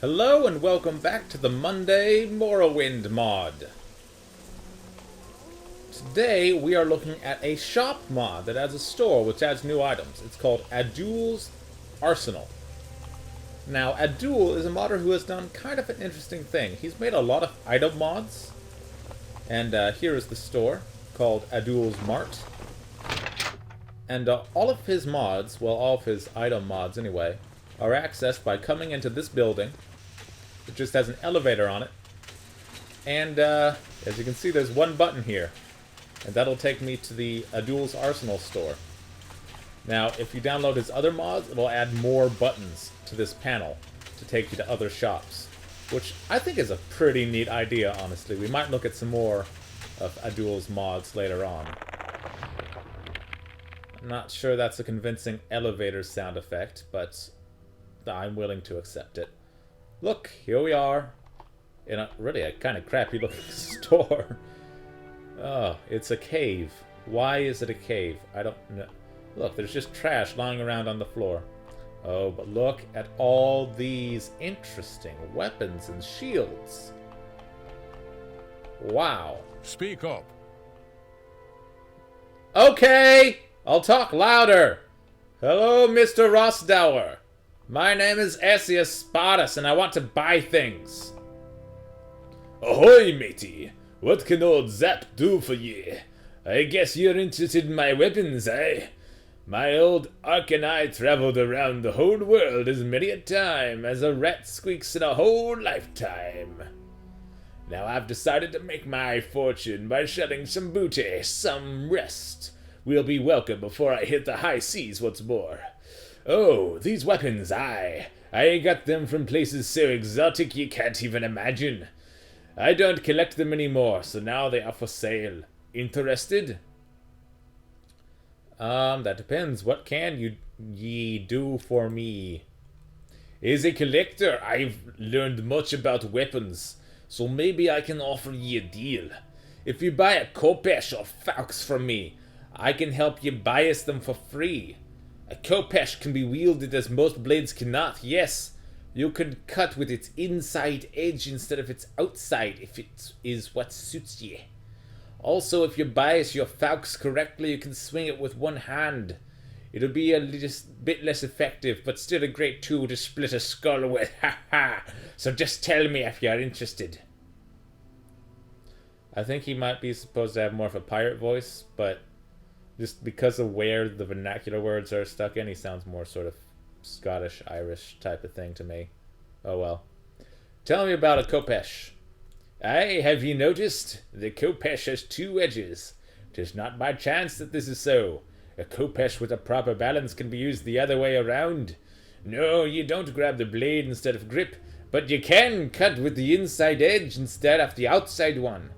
Hello and welcome back to the Monday Morrowind mod. Today we are looking at a shop mod that adds a store which adds new items. It's called Adul's Arsenal. Now Adul is a modder who has done kind of an interesting thing. He's made a lot of item mods, and here is the store called Adul's Mart. And all of his mods, well, all of his item mods anyway, are accessed by coming into this building. It just has an elevator on it. And as you can see, there's one button here. And that'll take me to the Adul's Arsenal store. Now, if you download his other mods, it'll add more buttons to this panel to take you to other shops. Which I think is a pretty neat idea, honestly. We might look at some more of Adul's mods later on. I'm not sure that's a convincing elevator sound effect, but I'm willing to accept it. Look, here we are, in a really kind of crappy looking store. Oh, it's a cave. Why is it a cave? I don't know. Look, there's just trash lying around on the floor. Oh, but look at all these interesting weapons and shields. Wow. Speak up. Okay, I'll talk louder. Hello, Mr. Rossdower. My name is Aceus Spadas, and I want to buy things. Ahoy, matey! What can old Zap do for ye? I guess you're interested in my weapons, eh? My old Ark and I traveled around the whole world as many a time as a rat squeaks in a whole lifetime. Now I've decided to make my fortune by shedding some booty, some rest. Will be welcome before I hit the high seas once more. Oh, these weapons, I got them from places so exotic you can't even imagine. I don't collect them anymore, so now they are for sale. Interested? That depends. What can ye do for me? As a collector, I've learned much about weapons, so maybe I can offer ye a deal. If you buy a Kopesh or Faux from me, I can help you bias them for free. A Kopesh can be wielded as most blades cannot, yes. You can cut with its inside edge instead of its outside if it is what suits ye. Also, if you bias your Faux correctly, you can swing it with one hand. It'll be a bit less effective, but still a great tool to split a skull with, ha ha! So just tell me if you're interested. I think he might be supposed to have more of a pirate voice, but just because of where the vernacular words are stuck in, he sounds more sort of Scottish, Irish type of thing to me. Oh well. Tell me about a Kopesh. Aye, have you noticed? The Kopesh has two edges. 'Tis not by chance that this is so. A Kopesh with a proper balance can be used the other way around. No, you don't grab the blade instead of grip, but you can cut with the inside edge instead of the outside one.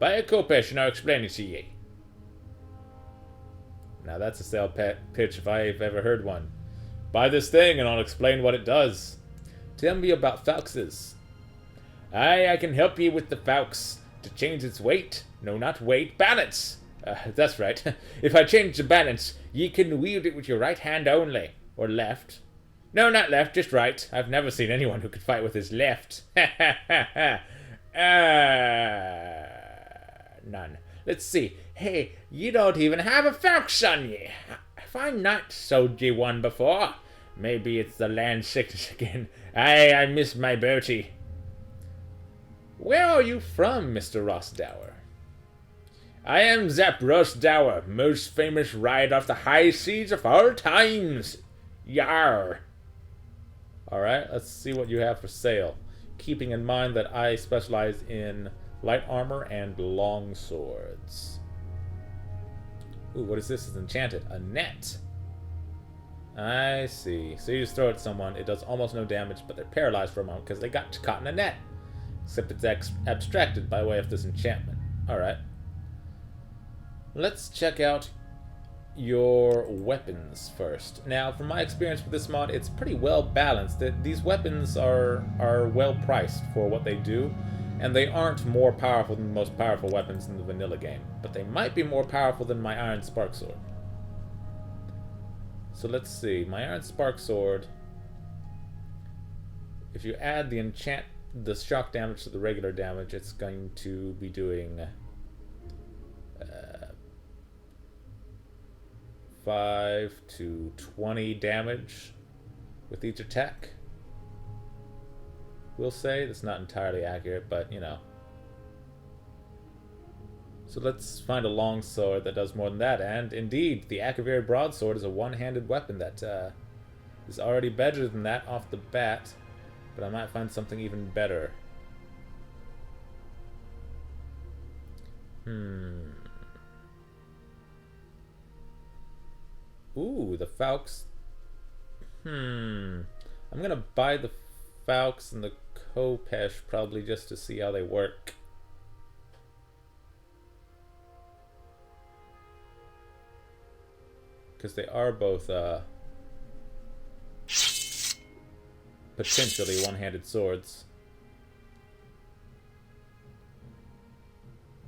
Buy a Kopesh and I'll explain it to ye. Now that's a sale pitch if I've ever heard one. Buy this thing and I'll explain what it does. Tell me about Fauxes. Aye, I can help you with the Faux. To change its weight, no, not weight, balance. That's right. If I change the balance, ye can wield it with your right hand only. Or left. No, not left, just right. I've never seen anyone who could fight with his left. Ha ha ha ha. None. Let's see. Hey, you don't even have a Faux on ye. Have I not sold ye one before? Maybe it's the land sickness again. Aye, I miss my boaty. Where are you from, Mr. Rossdower? I am Zap Rossdower, most famous ride off the high seas of all times. Yar. Alright, let's see what you have for sale. Keeping in mind that I specialize in light armor and long swords. Ooh, what is this? It's enchanted. A net. I see. So you just throw it at someone. It does almost no damage, but they're paralyzed for a moment because they got caught in a net. Except it's abstracted by way of this enchantment. Alright. Let's check out your weapons first. Now, from my experience with this mod, it's pretty well balanced. These weapons are well priced for what they do. And they aren't more powerful than the most powerful weapons in the vanilla game. But they might be more powerful than my Iron Spark Sword. So let's see. My Iron Spark Sword If you add the shock damage to the regular damage, it's going to be doing 5 to 20 damage with each attack. We'll say that's not entirely accurate, but you know. So let's find a longsword that does more than that. And indeed, the Akaviri broadsword is a one-handed weapon that is already better than that off the bat. But I might find something even better. Ooh, the Falx. I'm gonna buy the Falx and the Khopesh probably just to see how they work. Because they are both potentially one-handed swords.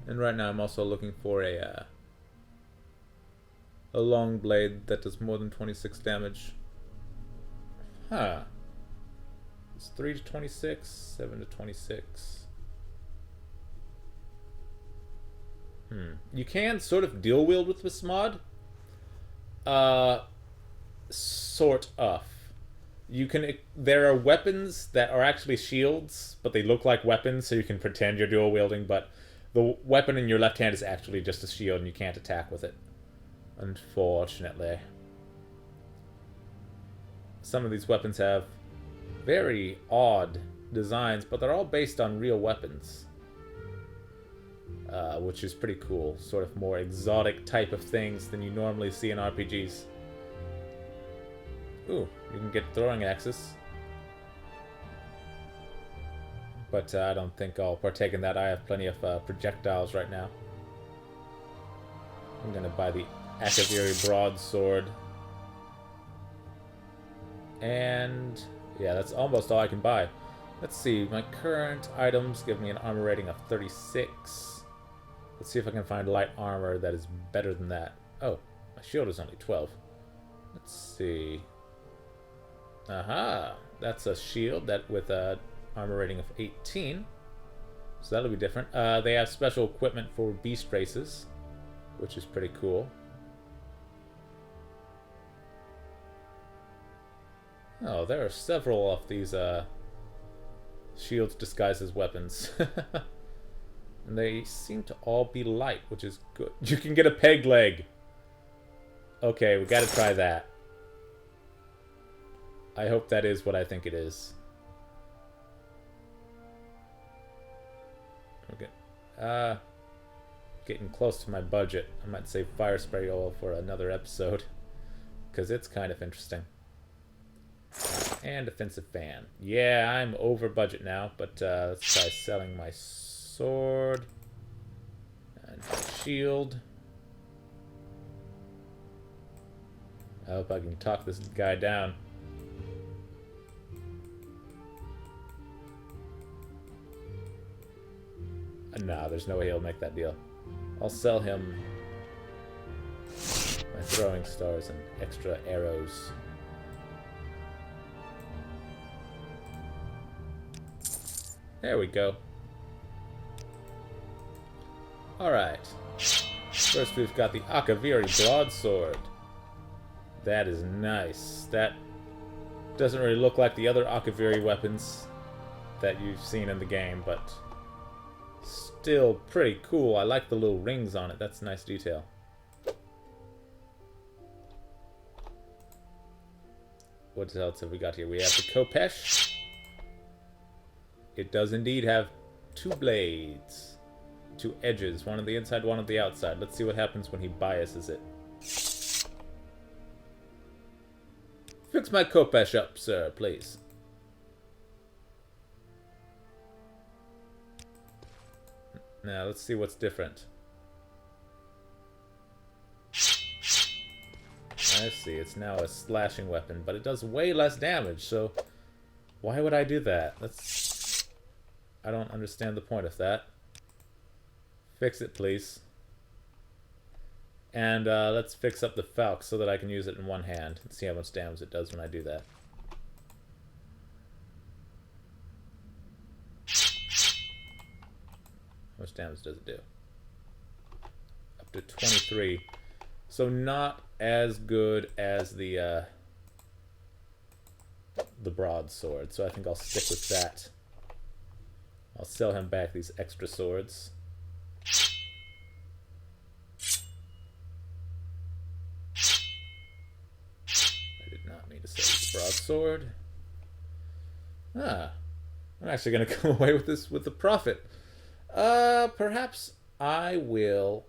And right now I'm also looking for a long blade that does more than 26 damage. Huh. It's 3 to 26, 7 to 26. You can sort of dual wield with this mod. Sort of. You can. There are weapons that are actually shields, but they look like weapons, so you can pretend you're dual wielding. But the weapon in your left hand is actually just a shield, and you can't attack with it. Unfortunately, some of these weapons have very odd designs, but they're all based on real weapons, which is pretty cool. Sort of more exotic type of things than you normally see in RPGs. Ooh, you can get throwing axes. But I don't think I'll partake in that. I have plenty of projectiles right now. I'm gonna buy the Akaviri broadsword. And yeah, that's almost all I can buy. Let's see, my current items give me an armor rating of 36. Let's see if I can find light armor that is better than that. Oh, my shield is only 12. Let's see. Aha! That's a shield that with a armor rating of 18. So that'll be different. They have special equipment for beast races, which is pretty cool. Oh, there are several of these shields disguised as weapons. And they seem to all be light, which is good. You can get a peg leg! Okay, we gotta try that. I hope that is what I think it is. Okay. Getting close to my budget. I might save fire spray oil for another episode, because it's kind of interesting. And defensive fan. Yeah, I'm over budget now, but let's try selling my sword and shield. I hope I can talk this guy down. Nah, there's no way he'll make that deal. I'll sell him my throwing stars and extra arrows. There we go. Alright. First we've got the Akaviri broadsword. That is nice. That doesn't really look like the other Akaviri weapons that you've seen in the game, but still pretty cool. I like the little rings on it. That's a nice detail. What else have we got here? We have the Khopesh. It does indeed have two blades. Two edges. One on the inside, one on the outside. Let's see what happens when he biases it. Fix my Khopesh up, sir, please. Now, let's see what's different. I see, it's now a slashing weapon, but it does way less damage, so why would I do that? I don't understand the point of that. Fix it, please. And let's fix up the Falx so that I can use it in one hand and see how much damage it does when I do that. much damage does it do? Up to 23. So not as good as the broadsword. So I think I'll stick with that. I'll sell him back these extra swords. I did not mean to sell the broadsword. Ah. I'm actually going to come away with this with the profit. Perhaps I will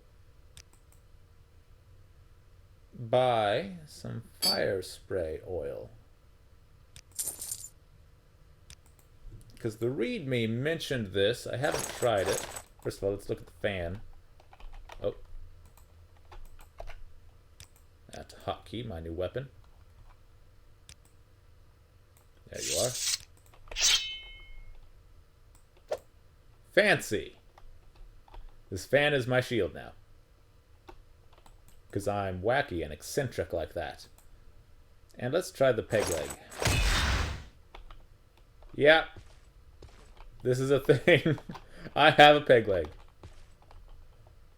buy some fire spray oil. Because the README mentioned this. I haven't tried it. First of all, let's look at the fan. Oh. That's a hotkey, my new weapon. There you are. Fancy! This fan is my shield now. Because I'm wacky and eccentric like that. And let's try the peg leg. Yeah. This is a thing. I have a peg leg.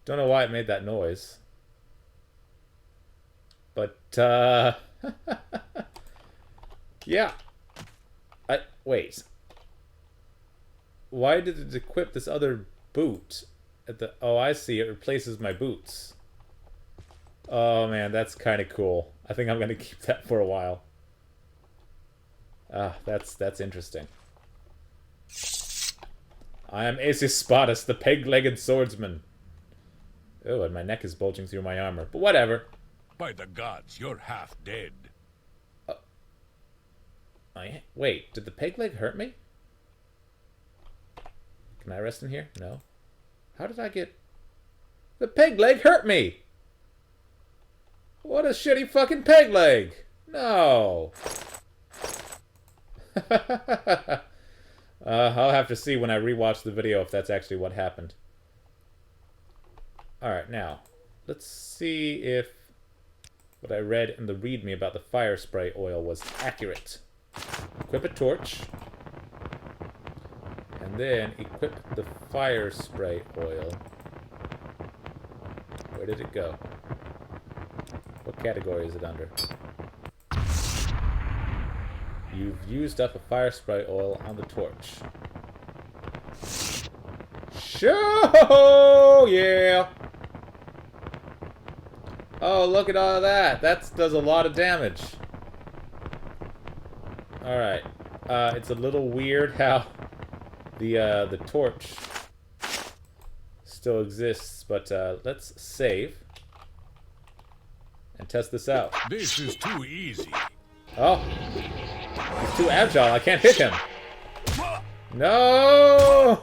Don't know why it made that noise. But, yeah. Wait. Why did it equip this other boot at the... Oh, I see. It replaces my boots. Oh, man. That's kind of cool. I think I'm going to keep that for a while. Ah, that's interesting. I am Aceus Spadas, the peg-legged swordsman. Oh, and my neck is bulging through my armor. But whatever. By the gods, you're half dead. Wait, did the peg leg hurt me? Can I rest in here? No. How did I get... The peg leg hurt me! What a shitty fucking peg leg! No! I'll have to see when I rewatch the video if that's actually what happened. Alright, now, let's see if what I read in the README about the fire spray oil was accurate. Equip a torch. And then equip the fire spray oil. Where did it go? What category is it under? You've used up a fire spray oil on the torch. Sure, yeah. Oh, look at all of that. That does a lot of damage. Alright. It's a little weird how the torch still exists, but let's save and test this out. This is too easy. Oh. He's too agile. I can't hit him. No!